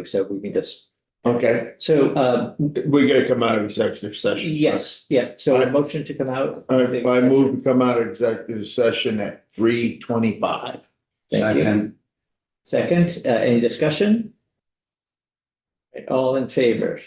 so we can just, Okay, so, we gotta come out of executive session. yes, yeah, so a motion to come out. I move to come out of executive session at 3:25. Thank you. Second, any discussion? All in favor?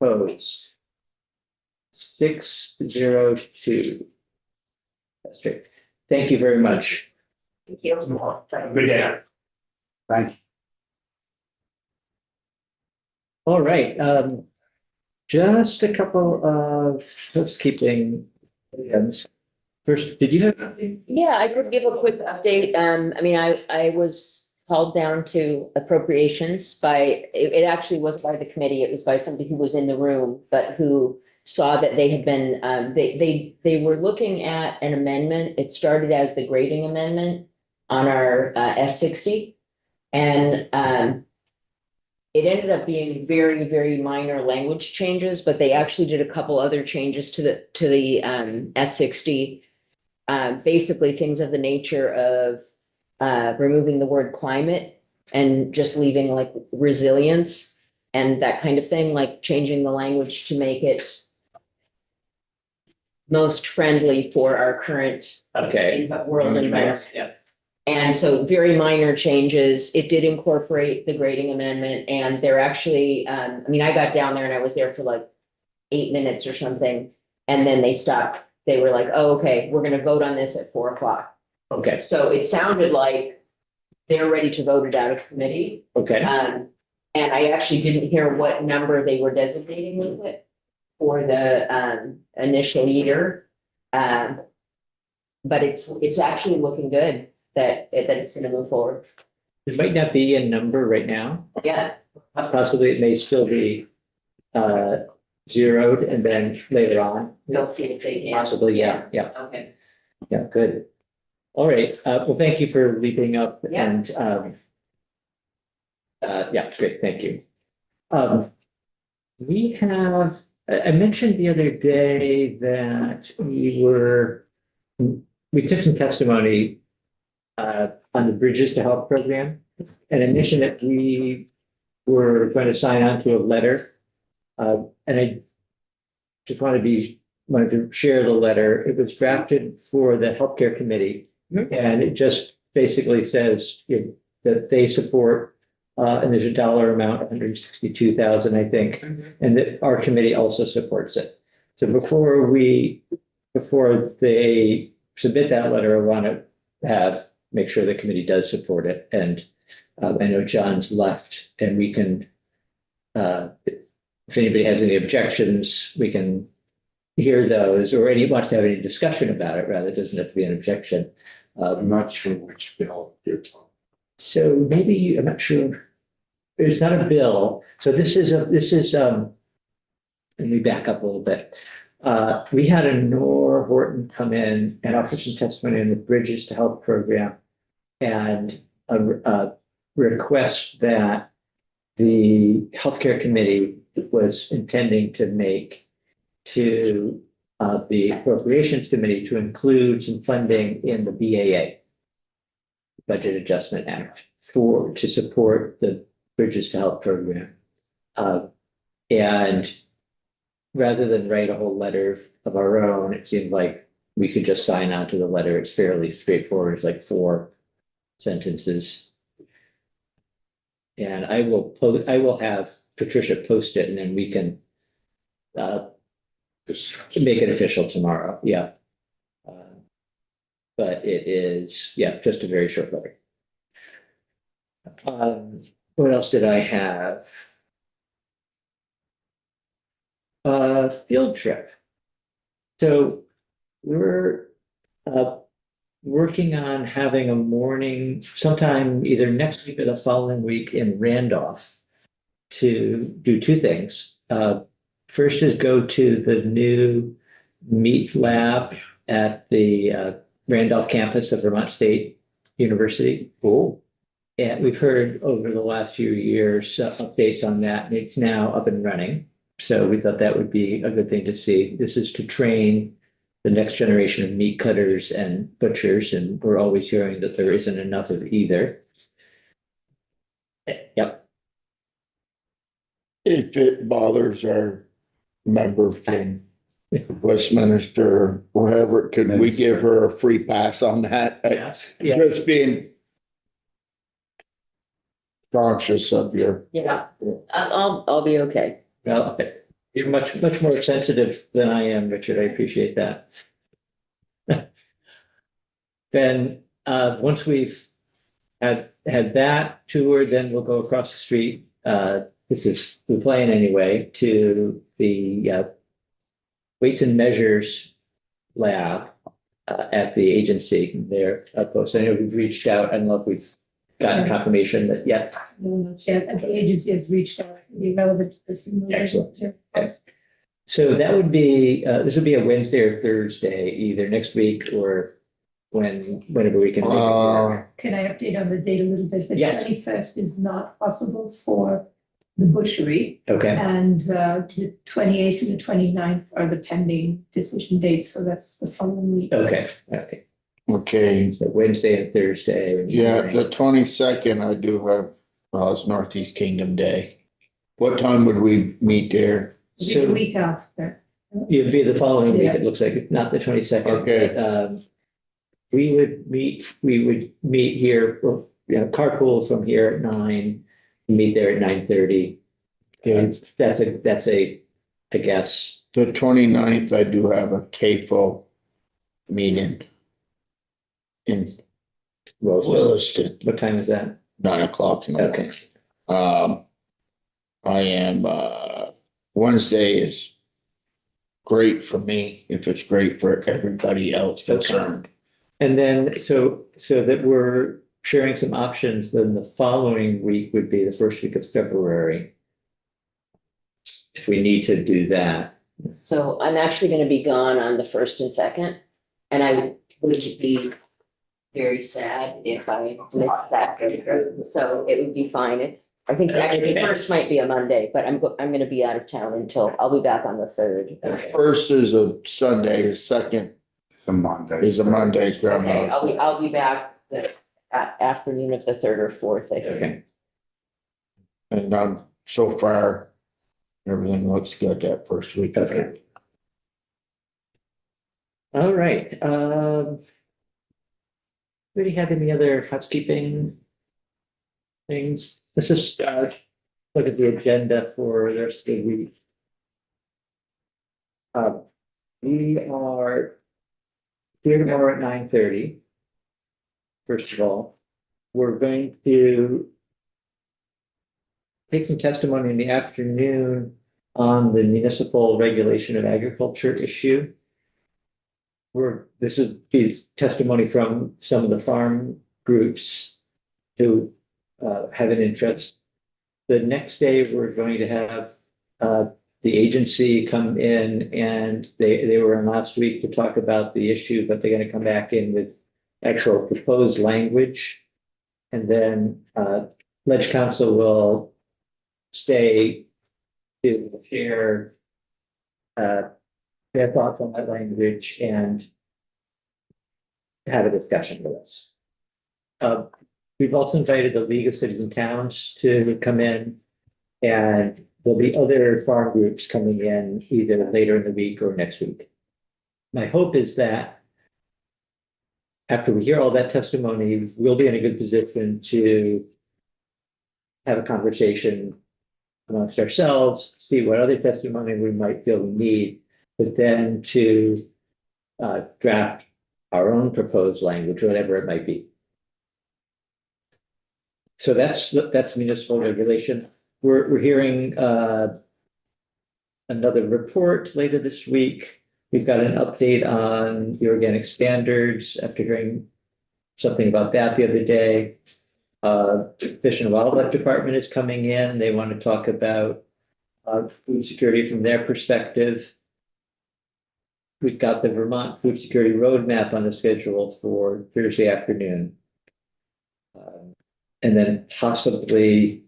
Opposed? 602. That's great. Thank you very much. Thank you. Good day. Thank you. All right, just a couple of housekeeping items. First, did you have anything? Yeah, I could give a quick update. I mean, I was called down to appropriations by, it actually wasn't by the committee, it was by somebody who was in the room, but who saw that they had been, they were looking at an amendment. It started as the grading amendment on our S60. And it ended up being very, very minor language changes, but they actually did a couple other changes to the S60. Basically things of the nature of removing the word climate and just leaving like resilience and that kind of thing, like changing the language to make it most friendly for our current world environment. Yeah. And so very minor changes. It did incorporate the grading amendment, and they're actually, I mean, I got down there and I was there for like 8 minutes or something. And then they stopped. They were like, oh, okay, we're gonna vote on this at 4 o'clock. Okay, So it sounded like they're ready to vote it out of committee. okay, And I actually didn't hear what number they were designating with it for the initial year. But it's actually looking good that it's gonna move forward. it might not be a number right now, Yeah, possibly it may still be zeroed and then later on. they'll see if they can. Possibly, yeah, Okay. good. All right, well, thank you for leaping up Yeah. and, yeah, great, thank you. We have, I mentioned the other day that we took some testimony on the Bridges to Health program. And I mentioned that we were going to sign on to a letter. And I just wanted to share the letter. It was drafted for the healthcare committee. And it just basically says that they support, and there's a dollar amount, 162,000, I think, and that our committee also supports it. So before they submit that letter, I want to make sure the committee does support it. And I know John's left, and we can, if anybody has any objections, we can hear those, or wants to have any discussion about it, rather, it doesn't have to be an objection. I'm not sure which bill you're talking. So maybe, I'm not sure. It's not a bill. So this is, let me back up a little bit. We had a Nora Horton come in and offer some testimony on the Bridges to Health program and a request that the healthcare committee was intending to make to the appropriations committee to include some funding in the BAA, Budget Adjustment Act, to support the Bridges to Health program. And rather than write a whole letter of our own, it seemed like we could just sign on to the letter. It's fairly straightforward. It's like 4 sentences. And I will have Patricia post it, and then we can make it official tomorrow. Yeah. But it is, just a very short letter. What else did I have? Field trip. So we're working on having a morning sometime either next week or the following week in Randolph to do 2 things. First is go to the new meat lab at the Randolph campus of Vermont State University. Cool. And we've heard over the last few years updates on that, and it's now up and running. So we thought that would be a good thing to see. This is to train the next generation of meat cutters and butchers, and we're always hearing that there isn't enough of either. Yep. if it bothers our member from Westminster, or wherever, could we give her a free pass on that? Yes, yeah, Just being conscious of your. Yeah, I'll be okay. well, okay. You're much more sensitive than I am, Richard. I appreciate that. Then, once we've had that tour, then we'll go across the street. We're playing anyway, to the weights and measures lab at the agency there. Post. I know we've reached out. I don't know if we've gotten confirmation that yet. No, the agency has reached out, be relevant to this. Excellent. Yes. So that would be, this would be a Wednesday or Thursday, either next week or whenever we can make it work. Can I update on the date a little bit? The Yes. 21st is not possible for the butchery, Okay, and the 28th and the 29th are the pending decision dates, so that's the following week. okay. Okay, So Wednesday and Thursday. yeah, the 22nd, I do have, it's Northeast Kingdom Day. What time would we meet there? It'll be So the week after. it'd be the following week, Yeah. it looks like, not the 22nd. Okay. But, we would meet here, or, carpool from here at 9, meet there at 9:30. Yeah. That's I guess, The 29th, I do have a CAFO meeting in Williston, what time is that? 9:00 in the morning. Okay, I am, Wednesday is great for me, if it's great for everybody else concerned. and then, so that we're sharing some options, then the following week would be the first week of February. If we need to do that. So I'm actually gonna be gone on the first and second, and I would be very sad if I missed that. So it would be fine. I think actually the first might be a Monday, but I'm gonna be out of town I'll be back on the third. Okay. First is a Sunday, the second The Monday. is a Monday, Okay, Groundhog. I'll be back the afternoon of the third or fourth, I think. Okay, And so far, everything looks good that first week. okay. All right, do we have any other housekeeping things? Let's just look at the agenda for the rest of the week. We are here tomorrow at 9:30. First of all, we're going to take some testimony in the afternoon on the municipal regulation of agriculture issue. This is testimony from some of the farm groups who have an interest. The next day, we're going to have the agency come in, and they were in last week to talk about the issue, but they're going to come back in with actual proposed language. And then Ledge Council will stay to share their thoughts on that language and have a discussion with us. We've also invited the League of Cities and Towns to come in, and there'll be other farm groups coming in either later in the week or next week. My hope is that after we hear all that testimony, we'll be in a good position to have a conversation amongst ourselves, see what other testimony we might feel we need, but then to draft our own proposed language, whatever it might be. So that's municipal regulation. We're hearing another report later this week. We've got an update on the organic standards after hearing something about that the other day. Fish and Wildlife Department is coming in. They want to talk about food security from their perspective. We've got the Vermont Food Security Roadmap on the schedule for Thursday afternoon. And then possibly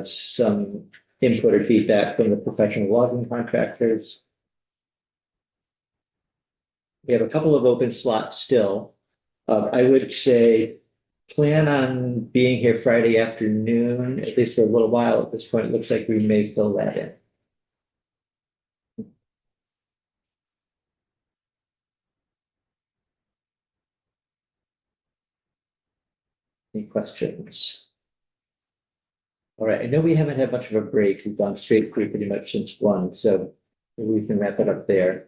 some input or feedback from the professional logging contractors. We have a couple of open slots still. I would say plan on being here Friday afternoon, at least for a little while. At this point, it looks like we may fill that in. Any questions? All right, I know we haven't had much of a break. We've gone straight through pretty much since 1, so maybe we can wrap it up there.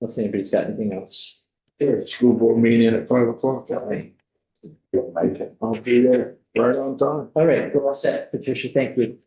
Unless anybody's got anything else. Sure, school board meeting at 5 o'clock. All right, I'll be there right on time. all right, we're all set. Patricia, thank you.